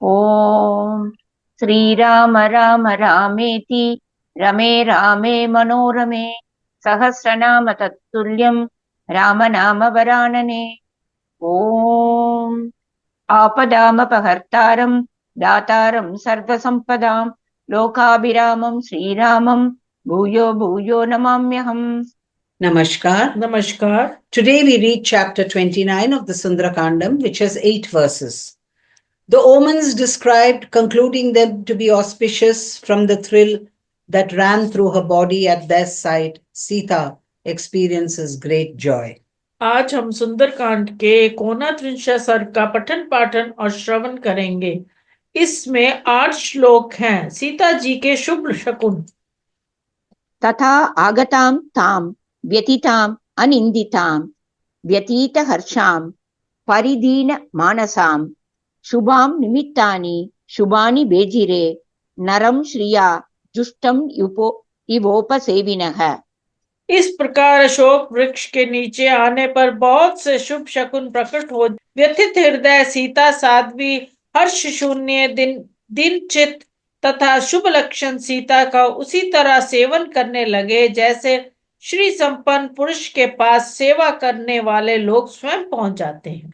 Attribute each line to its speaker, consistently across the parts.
Speaker 1: ओम श्रीराम राम रामेति रमे रामे मनोरमे सहस्रनाम तत्तुल्यं राम नाम वरानने। ओम आपदामपहर्तारं दातारं सर्वसम्पदां लोकाभिरामं श्रीरामं भूयो भूयो नमाम्यहम्।
Speaker 2: Namaskar.
Speaker 3: Namaskar.
Speaker 2: Today we read chapter 29 of the Sundarakandam, which has 8 verses. The omens described, concluding them to be auspicious from the thrill that ran through her body at their sight, Sita experiences great joy.
Speaker 3: आज हम सुंदरकांड के कोना त्रिंशा सर्ग का पठन पाठन और श्रवण करेंगे। इसमें 8 श्लोक हैं। सीता जी के शुभ शकुन।
Speaker 1: तथा आगतां तां व्यतीताम् अनिन्दितां व्यतीतहर्षां परिदीन मानसां शुभां निमित्तानि शुभानि बेजिरे नरं श्रिया जुष्टं इवोपसेविनः।
Speaker 3: इस प्रकार अशोक वृक्ष के नीचे आने पर बहुत से शुभ शकुन प्रकट हो व्यथित हृदय सीता साध्वी हर्ष शून्य दिन चित तथा शुभ लक्षण सीता का उसी तरह सेवन करने लगे जैसे श्री संपन्न पुरुष के पास सेवा करने वाले लोग स्वयं पहुंच जाते हैं।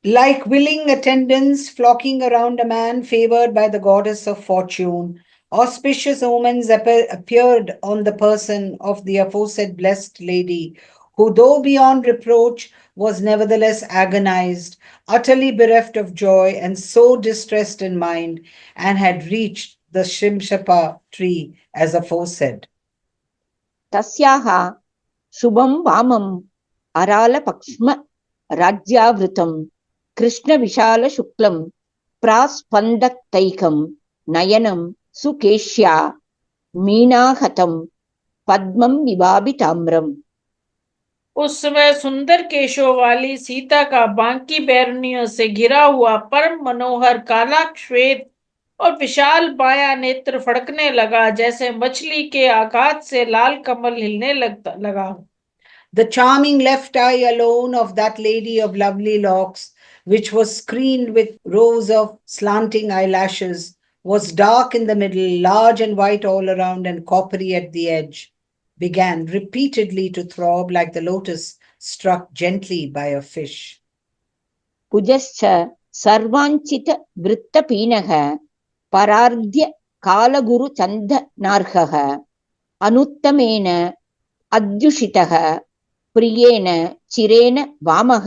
Speaker 2: Like willing attendants flocking around a man favored by the goddess of fortune, auspicious omens appeared on the person of the aforesaid blessed lady, who, though beyond reproach, was nevertheless agonized, utterly bereft of joy, and so distressed in mind, and had reached the Shimshapa tree as aforesaid.
Speaker 1: तस्याः शुभं वामम् अरालपक्ष्म राज्यावृतं कृष्णविशालशुक्लं प्रास्पन्दकैकं नयनं सुकेश्या मीनाहतं पद्मं विभाविताम्रम्।
Speaker 3: उस समय सुंदर केशों वाली सीता का बांकी बैरनियों से घिरा हुआ परम मनोहर काला श्वेत और विशाल बायां नेत्र फड़कने लगा जैसे मछली के आघात से लाल कमल हिलने लगा।
Speaker 2: The charming left eye alone of that lady of lovely locks, which was screened with rows of slanting eyelashes, was dark in the middle, large and white all around, and coppery at the edge, began repeatedly to throb like the lotus struck gently by a fish.
Speaker 1: कुजश्च सर्वाञ्चित वृत्तपीनः परार्ध्य कालगुरुचन्दनार्हः अनुत्तमेन अद्युषितः प्रियेण चिरेण वामः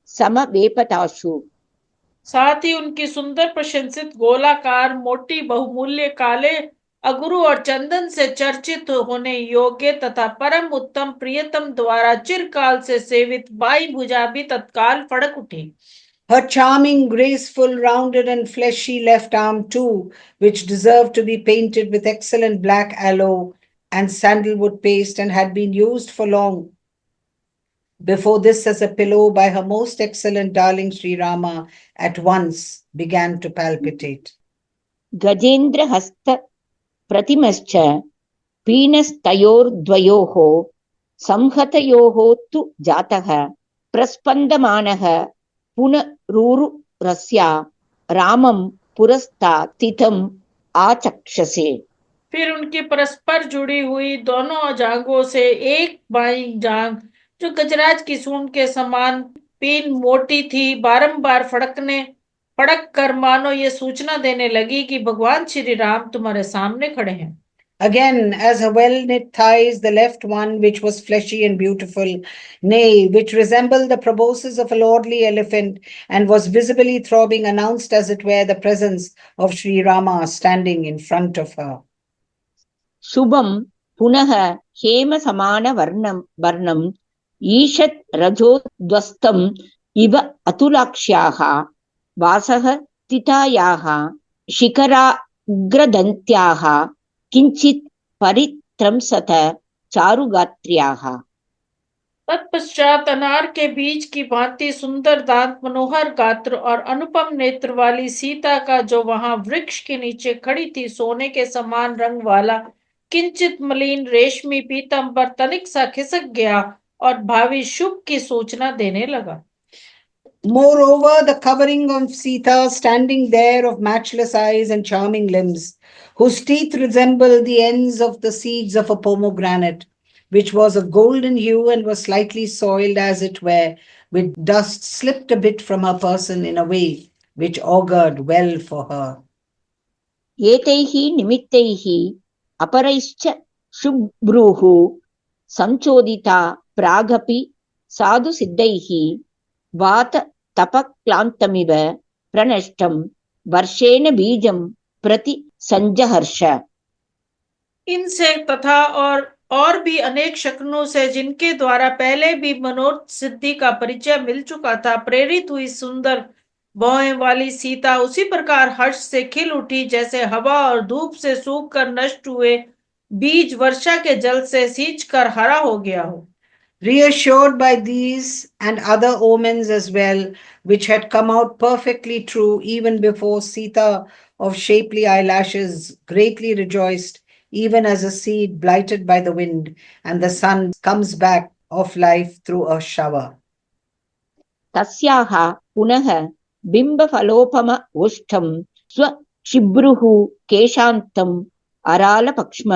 Speaker 1: समवेपताशु।
Speaker 3: साथ ही उनकी सुंदर प्रशंसित गोलाकार मोटी बहुमूल्य काले अगुरु और चंदन से चर्चित होने योग्य तथा परम उत्तम प्रियतम द्वारा चिरकाल से सेवित बाई भुजा भी तत्काल फड़क उठी।
Speaker 2: Her charming, graceful, rounded, and fleshy left arm, too, which deserved to be painted with excellent black aloe and sandalwood paste and had been used for long before this as a pillow by her most excellent darling Sri Rama, at once began to palpitate.
Speaker 1: गजेन्द्रहस्त प्रतिमश्च पीनस्तयोर्द्वयोः संहतयोः तु जातः प्रस्पन्दमानः पुनरुरुरस्या रामं पुरस्तात् स्थितम् आचक्षसे।
Speaker 3: फिर उनकी परस्पर जुड़ी हुई दोनों जांघों से एक बाईं जांघ जो गजराज की सूंड के समान पीन मोटी थी बारंबार फड़क कर मानो ये सूचना देने लगी कि भगवान श्री राम तुम्हारे सामने खड़े हैं।
Speaker 2: Again, as her well-knit thighs, the left one, which was fleshy and beautiful, nay, which resembled the proboscis of a lordly elephant, and was visibly throbbing, announced, as it were, the presence of Sri Rama standing in front of her.
Speaker 1: शुभं पुनः हेम समान वर्णं ईषत् रजोद्वस्तम् इव अतुलाक्ष्याः वासः स्थितायाः शिखरा उग्रदन्त्याः किंचित परित्रंसत चारुगात्र्याः।
Speaker 3: तत्पश्चात अनार के बीज की भांति सुंदर दांत मनोहर गात्र और अनुपम नेत्र वाली सीता का जो वहां वृक्ष के नीचे खड़ी थी सोने के समान रंग वाला किंचित मलिन रेशमी पीतंबर तनिक सा खिसक गया और भावी शुभ की सूचना देने लगा।
Speaker 2: Moreover, the covering of Sita standing there of matchless eyes and charming limbs, whose teeth resembled the ends of the seeds of a pomegranate, which was of golden hue and was slightly soiled, as it were, with dust, slipped a bit from her person in a way which augured well for her.
Speaker 1: एतैः निमित्तैः अपरैश्च शुभ्रूः संचोदिता प्रागपि साधुसिद्धैः वाततपक्लान्तमिव प्रनष्टं वर्षेण बीजं प्रति संजहर्ष।
Speaker 3: इनसे तथा और भी अनेक शकुनों से जिनके द्वारा पहले भी मनोरथ सिद्धि का परिचय मिल चुका था, प्रेरित हुई सुंदर भौहें वाली सीता उसी प्रकार हर्ष से खिल उठी जैसे हवा और धूप से सूख कर नष्ट हुए बीज वर्षा के जल से सींच कर हरा हो गया हो।
Speaker 2: Reassured by these and other omens as well, which had come out perfectly true even before Sita of shapely eyelashes greatly rejoiced, even as a seed blighted by the wind, and the sun comes back of life through a shower.
Speaker 1: तस्याः पुनः बिम्बफलोपम ओष्ठं स्वशिब्रुः केशान्तम् अरालपक्ष्म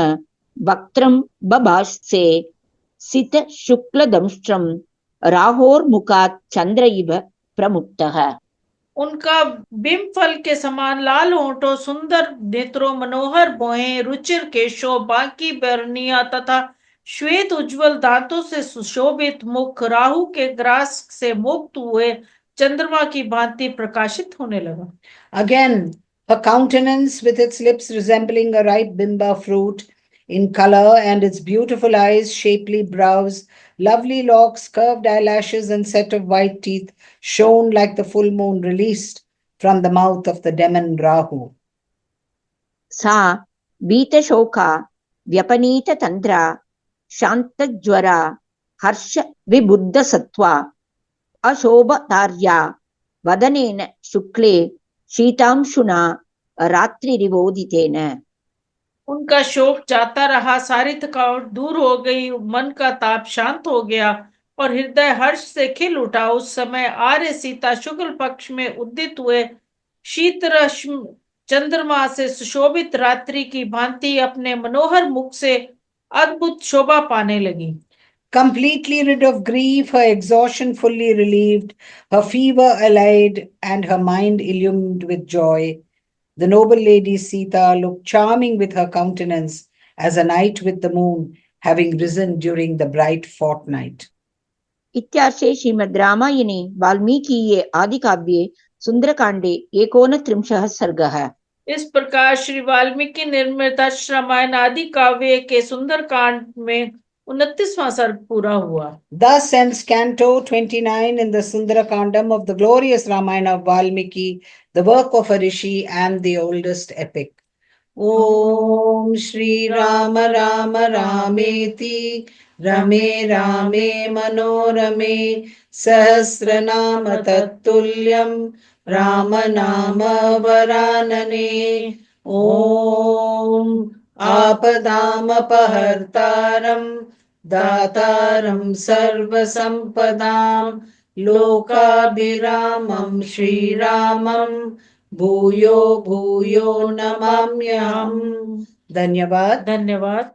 Speaker 1: वक्त्रं बभाषे सित शुक्लदंष्ट्रं राहोर्मुखात् चंद्र इव प्रमुक्तः।
Speaker 3: उनका बिंब फल के समान लाल होंठों, सुंदर नेत्रों, मनोहर भौहें, रुचिर केशों, बांकी बरनिया तथा श्वेत उज्जवल दांतों से सुशोभित मुख राहु के ग्रास से मुक्त हुए चंद्रमा की भांति प्रकाशित होने लगा।
Speaker 2: Again, her countenance with its lips resembling a ripe bimba fruit in color, and its beautiful eyes, shapely brows, lovely locks, curved eyelashes, and set of white teeth shone like the full moon released from the mouth of the demon Rahu.
Speaker 1: सा वीतशोका व्यपनीततन्द्रा शान्तज्वरा हर्ष विबुद्धसत्त्वा अशोभतार्या वदनेन शुक्ले शीतांशुना रात्रिरिवोदितेन।
Speaker 3: उनका शोक जाता रहा, सारी थकावट दूर हो गई, मन का ताप शांत हो गया और हृदय हर्ष से खिल उठा। उस समय आर्य सीता शुक्ल पक्ष में उदित हुए शीतरश्मि चंद्रमा से सुशोभित रात्रि की भांति अपने मनोहर मुख से अद्भुत शोभा पाने लगी।
Speaker 2: Completely rid of grief, her exhaustion fully relieved, her fever allayed, and her mind illumined with joy, the noble lady Sita looked charming with her countenance as a night with the moon, having risen during the bright fortnight.
Speaker 1: इत्यार्षे श्रीमद् रामायणे वाल्मीकीये आदिकाव्ये सुन्दरकाण्डे 39 सर्गः।
Speaker 3: इस प्रकार श्री वाल्मीकि निर्मित रामायण आदि काव्य के सुंदरकांड में 29वां सर्ग पूरा हुआ।
Speaker 2: Thus ends Canto 29 in the Sundarakandam of the glorious Ramayana of Valmiki, the work of a rishi and the oldest epic. Om Shri Rama Rama Rameti Rame Rame Manorame Sahasranama Tattulyam Rama Nama Varanane. Om Apadam Apahartaram Dataram Sarvasampadam Lokabhiramam Shri Ramam Bhuyo Bhuyo Namamyam. Dhanyavad.
Speaker 3: धन्यवाद।